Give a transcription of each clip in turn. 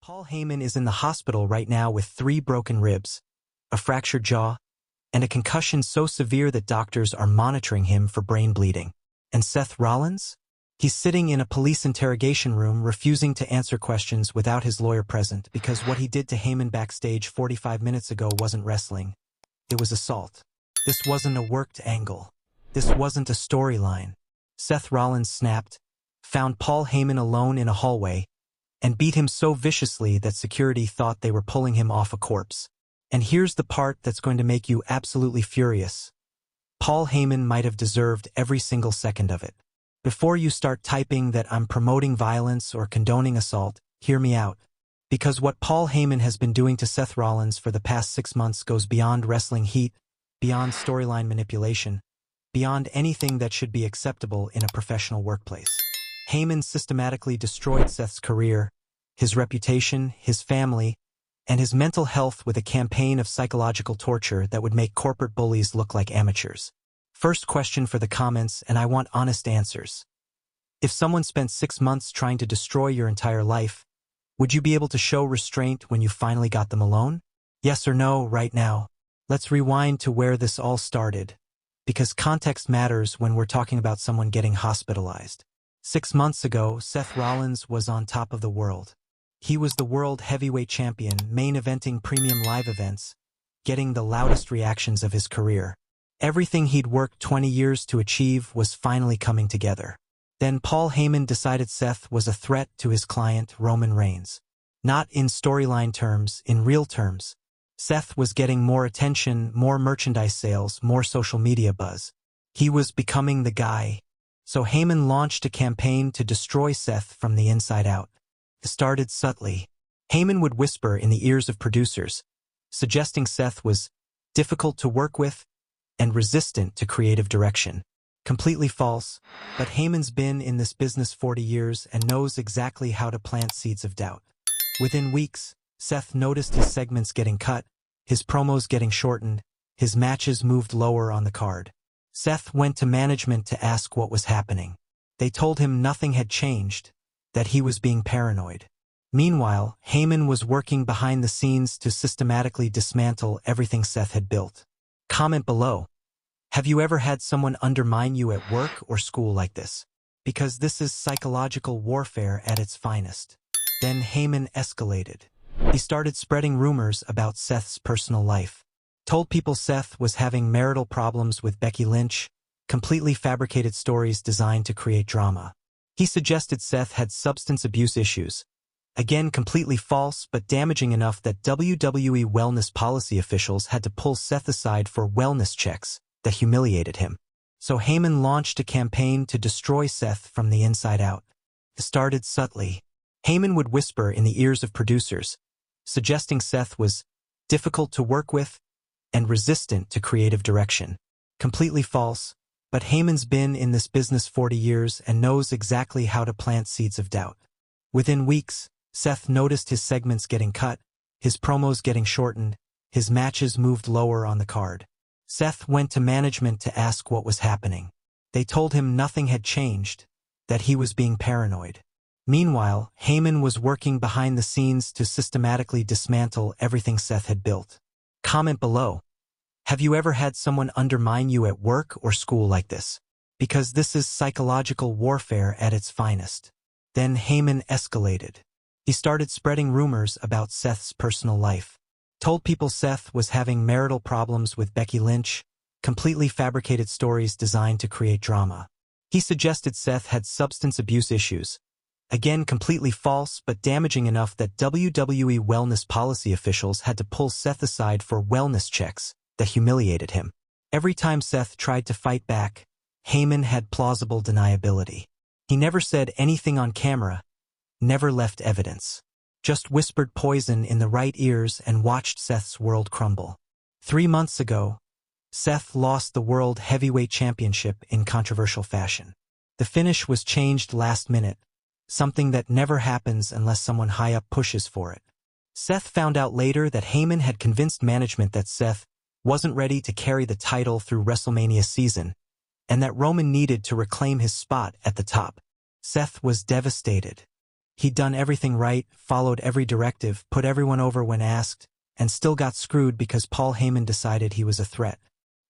Paul Heyman is in the hospital right now with 3 broken ribs, a fractured jaw, and a concussion so severe that doctors are monitoring him for brain bleeding. And Seth Rollins? He's sitting in a police interrogation room refusing to answer questions without his lawyer present because what he did to Heyman backstage 45 minutes ago wasn't wrestling. It was assault. This wasn't a worked angle. This wasn't a storyline. Seth Rollins snapped, found Paul Heyman alone in a hallway, and beat him so viciously that security thought they were pulling him off a corpse. And here's the part that's going to make you absolutely furious. Paul Heyman might have deserved every single second of it. Before you start typing that I'm promoting violence or condoning assault, hear me out. Because what Paul Heyman has been doing to Seth Rollins for the past 6 months goes beyond wrestling heat, beyond storyline manipulation, beyond anything that should be acceptable in a professional workplace. Heyman systematically destroyed Seth's career, his reputation, his family, and his mental health with a campaign of psychological torture that would make corporate bullies look like amateurs. First question for the comments, and I want honest answers. If someone spent 6 months trying to destroy your entire life, would you be able to show restraint when you finally got them alone? Yes or no right now? Let's rewind to where this all started, because context matters when we're talking about someone getting hospitalized. 6 months ago, Seth Rollins was on top of the world. He was the world heavyweight champion, main eventing premium live events, getting the loudest reactions of his career. Everything he'd worked 20 years to achieve was finally coming together. Then Paul Heyman decided Seth was a threat to his client, Roman Reigns. Not in storyline terms, in real terms. Seth was getting more attention, more merchandise sales, more social media buzz. He was becoming the guy. So Heyman launched a campaign to destroy Seth from the inside out. It started subtly. Heyman would whisper in the ears of producers, suggesting Seth was difficult to work with and resistant to creative direction. Completely false, but Heyman's been in this business 40 years and knows exactly how to plant seeds of doubt. Within weeks, Seth noticed his segments getting cut, his promos getting shortened, his matches moved lower on the card. Seth went to management to ask what was happening. They told him nothing had changed, that he was being paranoid. Meanwhile, Heyman was working behind the scenes to systematically dismantle everything Seth had built. Comment below. Have you ever had someone undermine you at work or school like this? Because this is psychological warfare at its finest. Then Heyman escalated. He started spreading rumors about Seth's personal life. Told people Seth was having marital problems with Becky Lynch, completely fabricated stories designed to create drama. He suggested Seth had substance abuse issues. Again, completely false, but damaging enough that WWE wellness policy officials had to pull Seth aside for wellness checks that humiliated him. So Heyman launched a campaign to destroy Seth from the inside out. It started subtly. Heyman would whisper in the ears of producers, suggesting Seth was difficult to work with and resistant to creative direction. Completely false, but Heyman's been in this business 40 years and knows exactly how to plant seeds of doubt. Within weeks, Seth noticed his segments getting cut, his promos getting shortened, his matches moved lower on the card. Seth went to management to ask what was happening. They told him nothing had changed, that he was being paranoid. Meanwhile, Heyman was working behind the scenes to systematically dismantle everything Seth had built. Comment below. Have you ever had someone undermine you at work or school like this? Because this is psychological warfare at its finest. Then Heyman escalated. He started spreading rumors about Seth's personal life. Told people Seth was having marital problems with Becky Lynch, completely fabricated stories designed to create drama. He suggested Seth had substance abuse issues. Again, completely false, but damaging enough that WWE wellness policy officials had to pull Seth aside for wellness checks that humiliated him. Every time Seth tried to fight back, Heyman had plausible deniability. He never said anything on camera, never left evidence. Just whispered poison in the right ears and watched Seth's world crumble. 3 months ago, Seth lost the World Heavyweight Championship in controversial fashion. The finish was changed last minute, something that never happens unless someone high up pushes for it. Seth found out later that Heyman had convinced management that Seth wasn't ready to carry the title through WrestleMania season, and that Roman needed to reclaim his spot at the top. Seth was devastated. He'd done everything right, followed every directive, put everyone over when asked, and still got screwed because Paul Heyman decided he was a threat.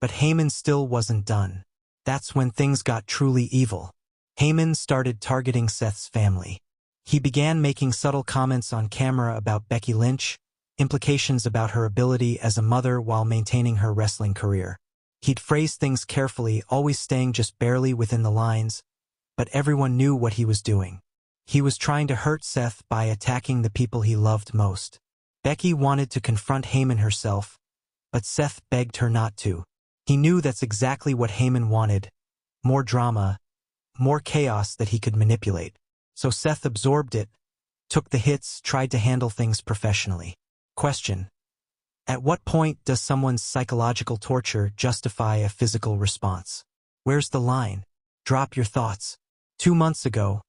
But Heyman still wasn't done. That's when things got truly evil. Heyman started targeting Seth's family. He began making subtle comments on camera about Becky Lynch, implications about her ability as a mother while maintaining her wrestling career. He'd phrase things carefully, always staying just barely within the lines, but everyone knew what he was doing. He was trying to hurt Seth by attacking the people he loved most. Becky wanted to confront Heyman herself, but Seth begged her not to. He knew that's exactly what Heyman wanted: more drama, more chaos that he could manipulate. So Seth absorbed it, took the hits, tried to handle things professionally. Question: at what point does someone's psychological torture justify a physical response? Where's the line? Drop your thoughts. 2 months ago,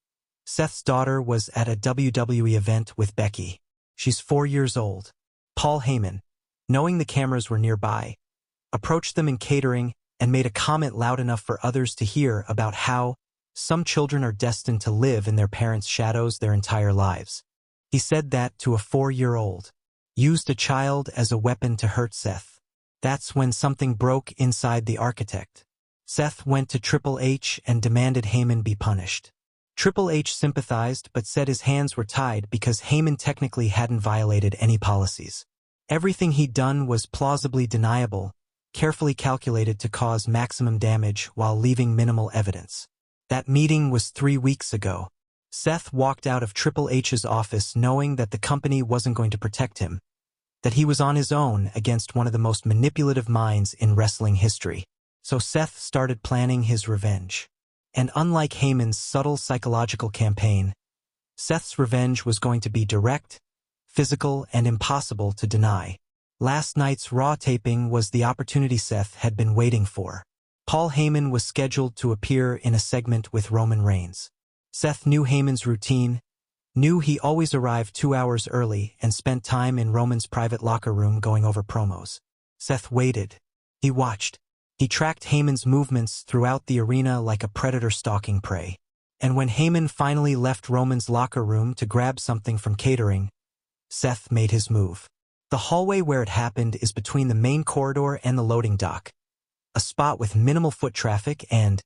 Seth's daughter was at a WWE event with Becky. She's 4 years old. Paul Heyman, knowing the cameras were nearby, approached them in catering and made a comment loud enough for others to hear about how some children are destined to live in their parents' shadows their entire lives. He said that to a 4-year-old. Used a child as a weapon to hurt Seth. That's when something broke inside the architect. Seth went to Triple H and demanded Heyman be punished. Triple H sympathized but said his hands were tied because Heyman technically hadn't violated any policies. Everything he'd done was plausibly deniable, carefully calculated to cause maximum damage while leaving minimal evidence. That meeting was 3 weeks ago. Seth walked out of Triple H's office knowing that the company wasn't going to protect him, that he was on his own against one of the most manipulative minds in wrestling history. So Seth started planning his revenge. And unlike Heyman's subtle psychological campaign, Seth's revenge was going to be direct, physical, and impossible to deny. Last night's Raw taping was the opportunity Seth had been waiting for. Paul Heyman was scheduled to appear in a segment with Roman Reigns. Seth knew Heyman's routine, knew he always arrived 2 hours early and spent time in Roman's private locker room going over promos. Seth waited. He watched. He tracked Heyman's movements throughout the arena like a predator stalking prey. And when Heyman finally left Roman's locker room to grab something from catering, Seth made his move. The hallway where it happened is between the main corridor and the loading dock, a spot with minimal foot traffic and,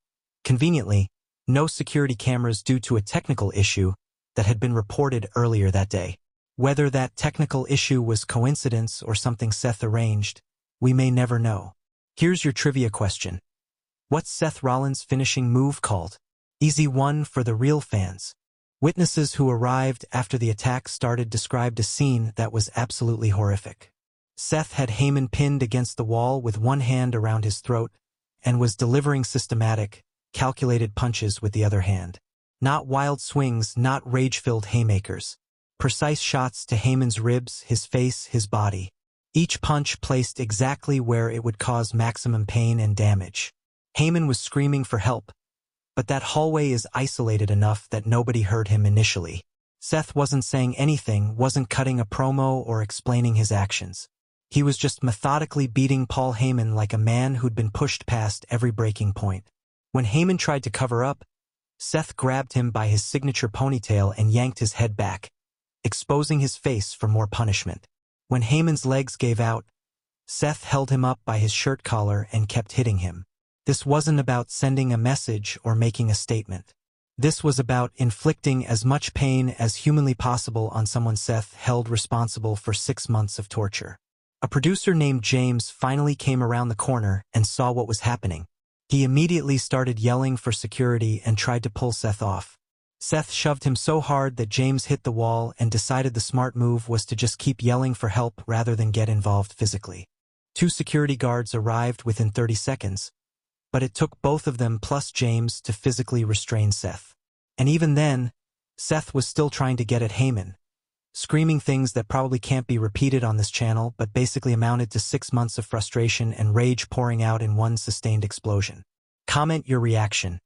conveniently, no security cameras due to a technical issue that had been reported earlier that day. Whether that technical issue was coincidence or something Seth arranged, we may never know. Here's your trivia question. What's Seth Rollins' finishing move called? Easy one for the real fans. Witnesses who arrived after the attack started described a scene that was absolutely horrific. Seth had Heyman pinned against the wall with one hand around his throat and was delivering systematic, calculated punches with the other hand. Not wild swings, not rage-filled haymakers. Precise shots to Heyman's ribs, his face, his body. Each punch placed exactly where it would cause maximum pain and damage. Heyman was screaming for help, but that hallway is isolated enough that nobody heard him initially. Seth wasn't saying anything, wasn't cutting a promo or explaining his actions. He was just methodically beating Paul Heyman like a man who'd been pushed past every breaking point. When Heyman tried to cover up, Seth grabbed him by his signature ponytail and yanked his head back, exposing his face for more punishment. When Heyman's legs gave out, Seth held him up by his shirt collar and kept hitting him. This wasn't about sending a message or making a statement. This was about inflicting as much pain as humanly possible on someone Seth held responsible for 6 months of torture. A producer named James finally came around the corner and saw what was happening. He immediately started yelling for security and tried to pull Seth off. Seth shoved him so hard that James hit the wall and decided the smart move was to just keep yelling for help rather than get involved physically. 2 security guards arrived within 30 seconds, but it took both of them plus James to physically restrain Seth. And even then, Seth was still trying to get at Heyman, screaming things that probably can't be repeated on this channel but basically amounted to 6 months of frustration and rage pouring out in one sustained explosion. Comment your reaction.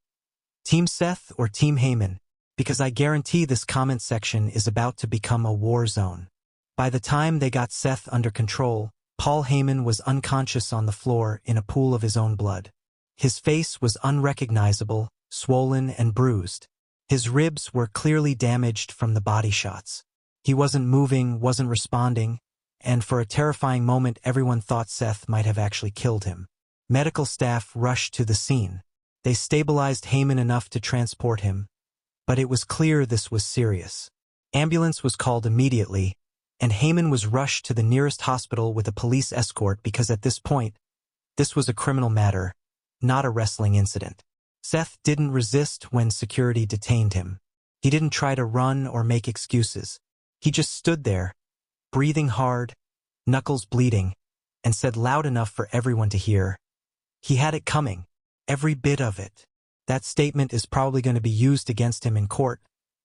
Team Seth or Team Heyman? Because I guarantee this comment section is about to become a war zone. By the time they got Seth under control, Paul Heyman was unconscious on the floor in a pool of his own blood. His face was unrecognizable, swollen and bruised. His ribs were clearly damaged from the body shots. He wasn't moving, wasn't responding, and for a terrifying moment everyone thought Seth might have actually killed him. Medical staff rushed to the scene. They stabilized Heyman enough to transport him, but it was clear this was serious. Ambulance was called immediately, and Heyman was rushed to the nearest hospital with a police escort because at this point, this was a criminal matter, not a wrestling incident. Seth didn't resist when security detained him. He didn't try to run or make excuses. He just stood there, breathing hard, knuckles bleeding, and said loud enough for everyone to hear. He had it coming, every bit of it. That statement is probably going to be used against him in court,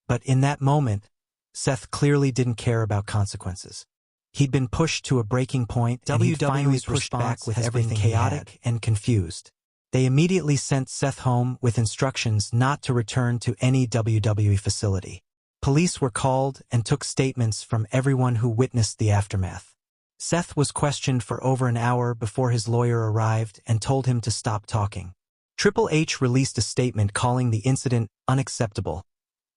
but in that moment, Seth clearly didn't care about consequences. He'd been pushed to a breaking point, and he'd finally pushed back with everything chaotic and confused. They immediately sent Seth home with instructions not to return to any WWE facility. Police were called and took statements from everyone who witnessed the aftermath. Seth was questioned for over an hour before his lawyer arrived and told him to stop talking. Triple H released a statement calling the incident unacceptable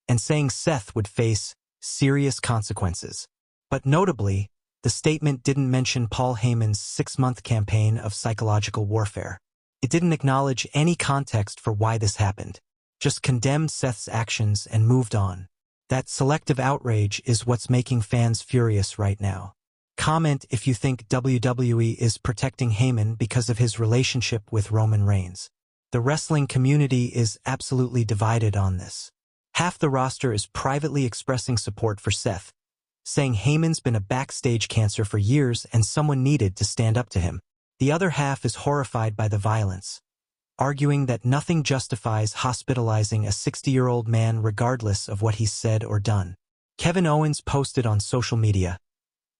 and saying Seth would face serious consequences. But notably, the statement didn't mention Paul Heyman's 6-month campaign of psychological warfare. It didn't acknowledge any context for why this happened, just condemned Seth's actions and moved on. That selective outrage is what's making fans furious right now. Comment if you think WWE is protecting Heyman because of his relationship with Roman Reigns. The wrestling community is absolutely divided on this. Half the roster is privately expressing support for Seth, saying Heyman's been a backstage cancer for years and someone needed to stand up to him. The other half is horrified by the violence, arguing that nothing justifies hospitalizing a 60-year-old man regardless of what he's said or done. Kevin Owens posted on social media,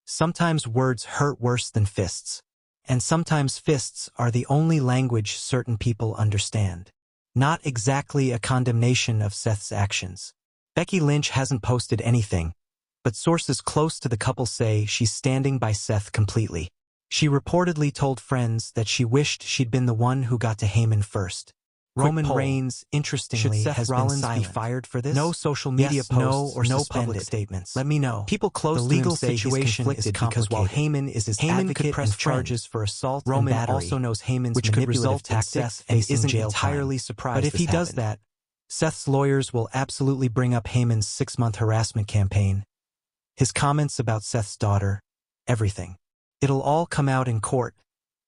"Sometimes words hurt worse than fists, and sometimes fists are the only language certain people understand." Not exactly a condemnation of Seth's actions. Becky Lynch hasn't posted anything, but sources close to the couple say she's standing by Seth completely. She reportedly told friends that she wished she'd been the one who got to Heyman first. Roman Reigns, interestingly, has been silent. Should Seth Rollins be fired for this? No social media posts, no public statements. Let me know. People close to him say he's conflicted because while Heyman is his advocate and charges for assault and battery, also knows Heyman's which could result in Seth facing jail time. Entirely surprised but if he does that, Seth's lawyers will absolutely bring up Heyman's 6-month harassment campaign, his comments about Seth's daughter, everything. It'll all come out in court,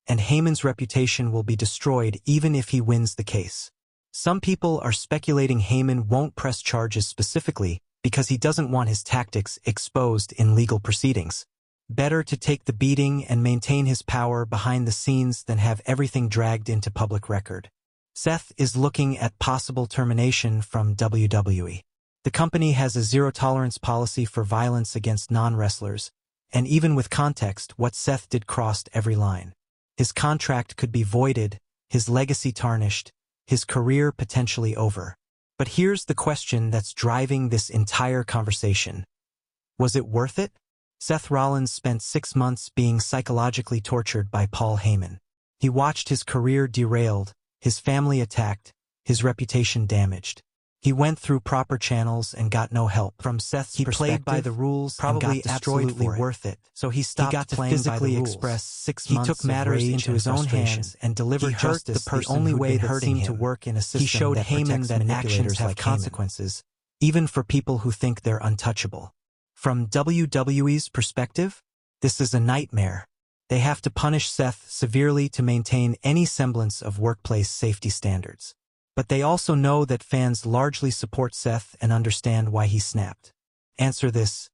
and Heyman's reputation will be destroyed even if he wins the case. Some people are speculating Heyman won't press charges specifically because he doesn't want his tactics exposed in legal proceedings. Better to take the beating and maintain his power behind the scenes than have everything dragged into public record. Seth is looking at possible termination from WWE. The company has a zero-tolerance policy for violence against non-wrestlers, and even with context, what Seth did crossed every line. His contract could be voided, his legacy tarnished, his career potentially over. But here's the question that's driving this entire conversation. Was it worth it? Seth Rollins spent 6 months being psychologically tortured by Paul Heyman. He watched his career derailed, his family attacked, his reputation damaged. He went through proper channels and got no help. From Seth's perspective, he played by the rules, probably absolutely worth it. So he stopped playing by the rules. Express 6 months he took matters into his own hands and delivered justice the only way that seemed to work in a system. He showed Heyman that actions have consequences, even for people who think they're untouchable. From WWE's perspective, this is a nightmare. They have to punish Seth severely to maintain any semblance of workplace safety standards. But they also know that fans largely support Seth and understand why he snapped. Answer this.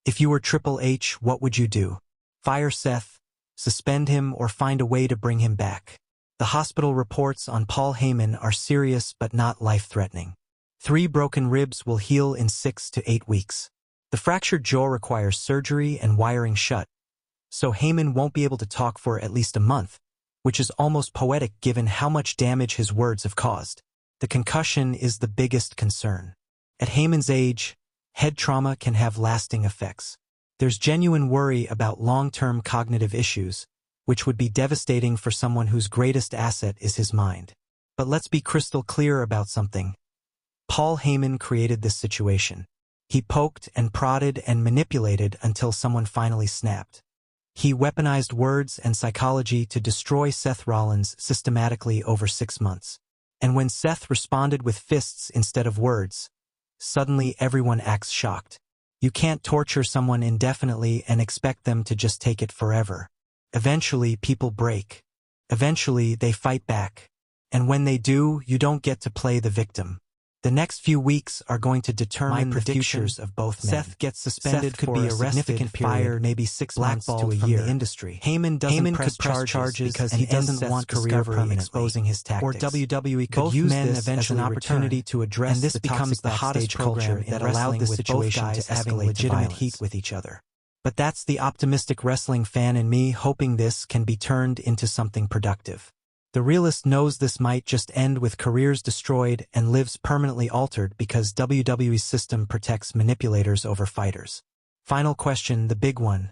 If you were Triple H, what would you do? Fire Seth, suspend him, or find a way to bring him back? The hospital reports on Paul Heyman are serious but not life-threatening. 3 broken ribs will heal in 6 to 8 weeks. The fractured jaw requires surgery and wiring shut, so Heyman won't be able to talk for at least a month, which is almost poetic given how much damage his words have caused. The concussion is the biggest concern. At Heyman's age, head trauma can have lasting effects. There's genuine worry about long-term cognitive issues, which would be devastating for someone whose greatest asset is his mind. But let's be crystal clear about something. Paul Heyman created this situation. He poked and prodded and manipulated until someone finally snapped. He weaponized words and psychology to destroy Seth Rollins systematically over 6 months. And when Seth responded with fists instead of words, suddenly everyone acts shocked. You can't torture someone indefinitely and expect them to just take it forever. Eventually, people break. Eventually, they fight back. And when they do, you don't get to play the victim. The next few weeks are going to determine the futures of both men. Seth gets suspended for a significant period, maybe 6 months to a year. From the industry. Heyman could press charges because he doesn't want career exposing his tactics. Or WWE could use this as an opportunity to address and this becomes the hottest culture that allowed the situation to escalate legitimate heat with each other. But that's the optimistic wrestling fan in me hoping this can be turned into something productive. The realist knows this might just end with careers destroyed and lives permanently altered because WWE's system protects manipulators over fighters. Final question, the big one.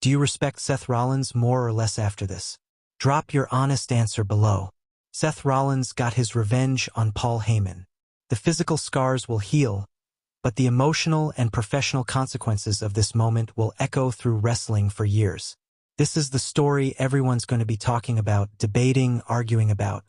Do you respect Seth Rollins more or less after this? Drop your honest answer below. Seth Rollins got his revenge on Paul Heyman. The physical scars will heal, but the emotional and professional consequences of this moment will echo through wrestling for years. This is the story everyone's going to be talking about, debating, arguing about.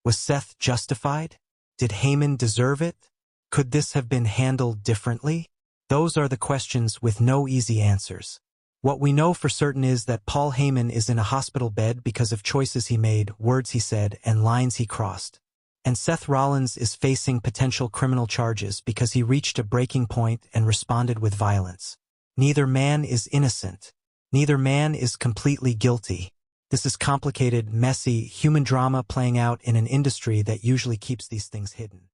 Was Seth justified? Did Heyman deserve it? Could this have been handled differently? Those are the questions with no easy answers. What we know for certain is that Paul Heyman is in a hospital bed because of choices he made, words he said, and lines he crossed. And Seth Rollins is facing potential criminal charges because he reached a breaking point and responded with violence. Neither man is innocent. Neither man is completely guilty. This is complicated, messy, human drama playing out in an industry that usually keeps these things hidden.